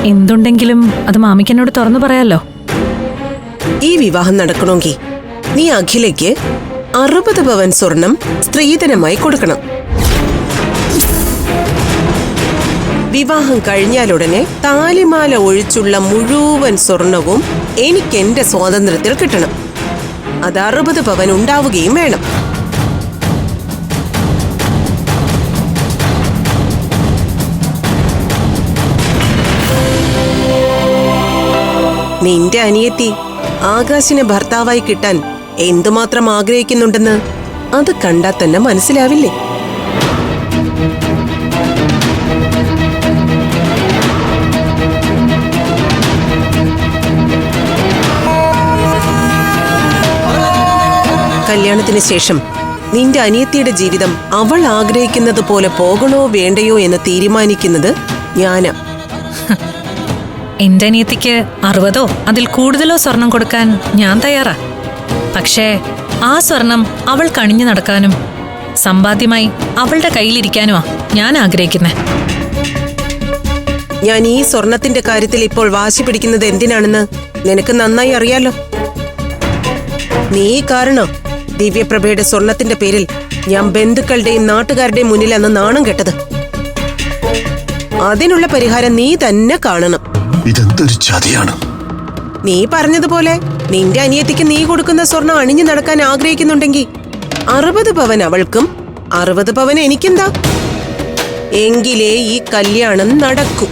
എന്തുണ്ടെങ്കിലും അത് മാമിക്കെന്നോട് തുറന്നു പറയാലോ. ഈ വിവാഹം നടക്കണമെങ്കിൽ നീ അഖിലയ്ക്ക് 60 പവൻ സ്വർണം സ്ത്രീധനമായി കൊടുക്കണം. വിവാഹം കഴിഞ്ഞാലുടനെ താലിമാല ഒഴിച്ചുള്ള മുഴുവൻ സ്വർണവും എനിക്ക് എന്റെ സ്വാതന്ത്ര്യത്തിൽ കിട്ടണം. അത് 60 പവൻ ഉണ്ടാവുകയും വേണം. നിന്റെ അനിയത്തി ആകാശിനെ ഭർത്താവായി കിട്ടാൻ എന്തുമാത്രം ആഗ്രഹിക്കുന്നുണ്ടെന്ന് അത് കണ്ടാൽ തന്നെ മനസ്സിലാവില്ലേ? കല്യാണത്തിന് ശേഷം നിന്റെ അനിയത്തിയുടെ ജീവിതം അവൾ ആഗ്രഹിക്കുന്നത് പോലെ പോകണോ വേണ്ടയോ എന്ന് തീരുമാനിക്കുന്നത് ഞാനാ. എന്റെ അനിയത്തിക്ക് 60ഓ അതിൽ കൂടുതലോ സ്വർണം കൊടുക്കാൻ ഞാൻ തയ്യാറാ. പക്ഷേ ആ സ്വർണം അവൾ കണിഞ്ഞു നടക്കാനും സമ്പാദ്യമായി അവളുടെ കയ്യിലിരിക്കാനുമാ ഞാൻ ആഗ്രഹിക്കുന്നത്. ഞാൻ ഈ സ്വർണത്തിന്റെ കാര്യത്തിൽ ഇപ്പോൾ വാശി പിടിക്കുന്നത് എന്തിനാണെന്ന് നിനക്ക് നന്നായി അറിയാലോ. നീ കാരണം ദിവ്യപ്രഭയുടെ സ്വർണത്തിന്റെ പേരിൽ ഞാൻ ബന്ധുക്കളുടെയും നാട്ടുകാരുടെയും മുന്നിൽ അന്ന് നാണം കെട്ടത്. അതിനുള്ള പരിഹാരം നീ തന്നെ കാണണം. ഇതെന്തൊരു ചതിയാണ്. നീ പറഞ്ഞതുപോലെ നിന്റെ അനിയത്തിക്ക് നീ കൊടുക്കുന്ന സ്വർണം അണിഞ്ഞു നടക്കാൻ ആഗ്രഹിക്കുന്നുണ്ടെങ്കിൽ 60 പവൻ അവൾക്കും 60 പവൻ എനിക്കെന്താ? എങ്കിലേ ഈ കല്യാണം നടക്കൂ.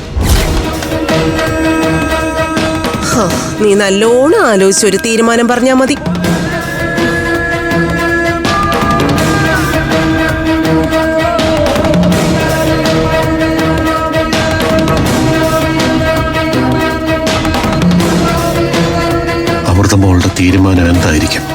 നീ നല്ലോണം ആലോചിച്ചൊരു തീരുമാനം പറഞ്ഞാ മതി. അമൃതമോളുടെ തീരുമാനം എന്തായിരിക്കും?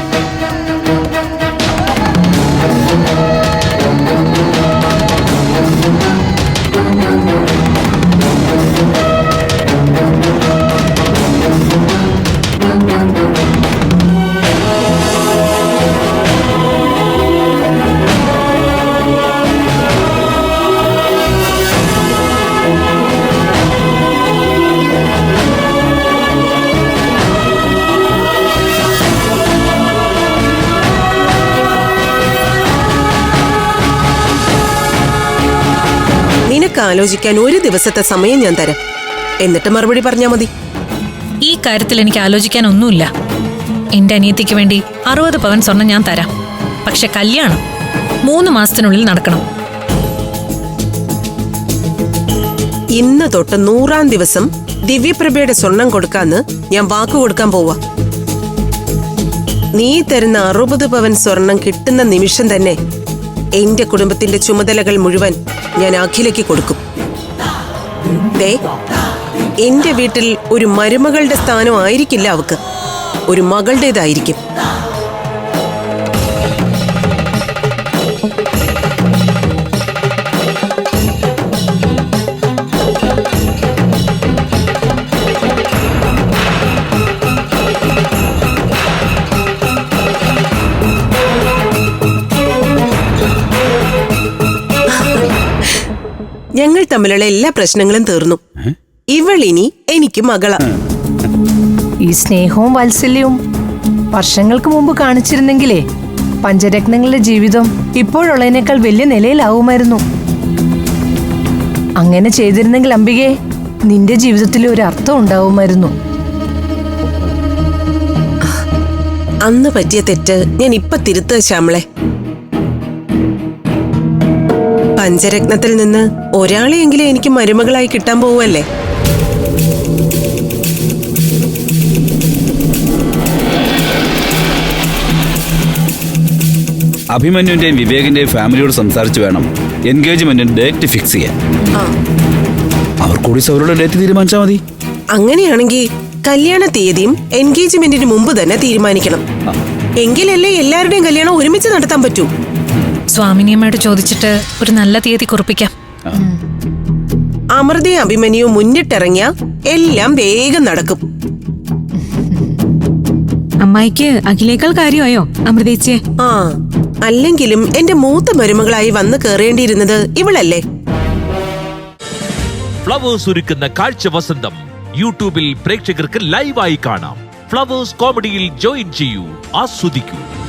ആലോചിക്കാൻ ഒരു ദിവസത്തെ സമയം ഞാൻ തരാം. എന്നിട്ട് മറുപടി പറഞ്ഞാ മതി. ഈ കാര്യത്തിൽ എനിക്ക് ആലോചിക്കാൻ ഒന്നുമില്ല. എന്റെ അനിയത്തിക്ക് വേണ്ടി 60 പവൻ സ്വർണം ഞാൻ തരാം. പക്ഷെ കല്യാണം 3 മാസത്തിനുള്ളിൽ നടക്കണം. ഇന്ന് തൊട്ട് 100ാം ദിവസം ദിവ്യപ്രഭയുടെ സ്വർണം കൊടുക്കാന്ന് ഞാൻ വാക്കു കൊടുക്കാൻ പോവാ. നീ തരുന്ന 60 പവൻ സ്വർണം കിട്ടുന്ന നിമിഷം തന്നെ എന്റെ കുടുംബത്തിന്റെ ചുമതലകൾ മുഴുവൻ ഞാൻ അഖിലയ്ക്ക് കൊടുക്കും. ദേ, എന്റെ വീട്ടിൽ ഒരു മരുമകളുടെ സ്ഥാനം ആയിരിക്കില്ല അവക്ക്, ഒരു മകളുടേതായിരിക്കും. ഞങ്ങൾ തമ്മിലുള്ള എല്ലാ പ്രശ്നങ്ങളും തീർന്നു. ഇവളിനി എനിക്ക് മകളാ. ഈ സ്നേഹവും വാത്സല്യവും വർഷങ്ങൾക്ക് മുമ്പ് കാണിച്ചിരുന്നെങ്കിലേ പഞ്ചരത്നങ്ങളുടെ ജീവിതം ഇപ്പോഴുള്ളതിനേക്കാൾ വലിയ നിലയിലാവുമായിരുന്നു. അങ്ങനെ ചെയ്തിരുന്നെങ്കിൽ അംബികെ, നിന്റെ ജീവിതത്തിൽ ഒരു അർത്ഥം ഉണ്ടാവുമായിരുന്നു. അന്ന് പറ്റിയ തെറ്റ് ഞാൻ ഇപ്പൊ തിരുത്തുക ശ്യാമളെ. പഞ്ചരത്നത്തിൽ നിന്ന് ഒരാളെയെങ്കിലും എനിക്ക് മരുമകളായി കിട്ടാൻ പോവല്ലേ. അഭിമന്യുന്റെയും വിവേകിന്റെയും ഫാമിലിയോട് സംസാരിച്ച് വേണം എൻഗേജ്മെന്റിന് ഡേറ്റ് ഫിക്സ് ചെയ്യാൻ. അവർ കൂടി അവരുടെ ഡേറ്റ് തീരുമാനിച്ചാൽ മതി. അങ്ങനെയാണെങ്കിൽ കല്യാണ തീയതിയും എൻഗേജ്മെന്റിന് മുമ്പ് തന്നെ തീരുമാനിക്കണം. എങ്കിലല്ലേ എല്ലാവരുടെയും കല്യാണം ഒരുമിച്ച് നടത്താൻ പറ്റൂ. സ്വാമിനിയമ്മയോട് ചോദിച്ചിട്ട് ഒരു നല്ല തീയതി കുറിപ്പിക്കാം. അമൃതയും അഭിമന്യു മുന്നിട്ടിറങ്ങിയ എല്ലാം വേഗം നടക്കും. അമ്മായിക്ക് അഖിലേക്കാൾ കാര്യമായോ അമൃതേച്ചിയെ? അല്ലെങ്കിലും എന്റെ മൂത്ത മരുമകളായി വന്ന് കേറേണ്ടിയിരുന്നത് ഇവളല്ലേ. ഫ്ലവേഴ്സ് ഒരുക്കുന്ന കാഴ്ച വസന്തം യൂട്യൂബിൽ പ്രേക്ഷകർക്ക് ലൈവായി കാണാം. ഫ്ലവേഴ്സ് കോമഡിയിൽ ജോയിൻ ചെയ്യൂ, ആസ്വദിക്കൂ.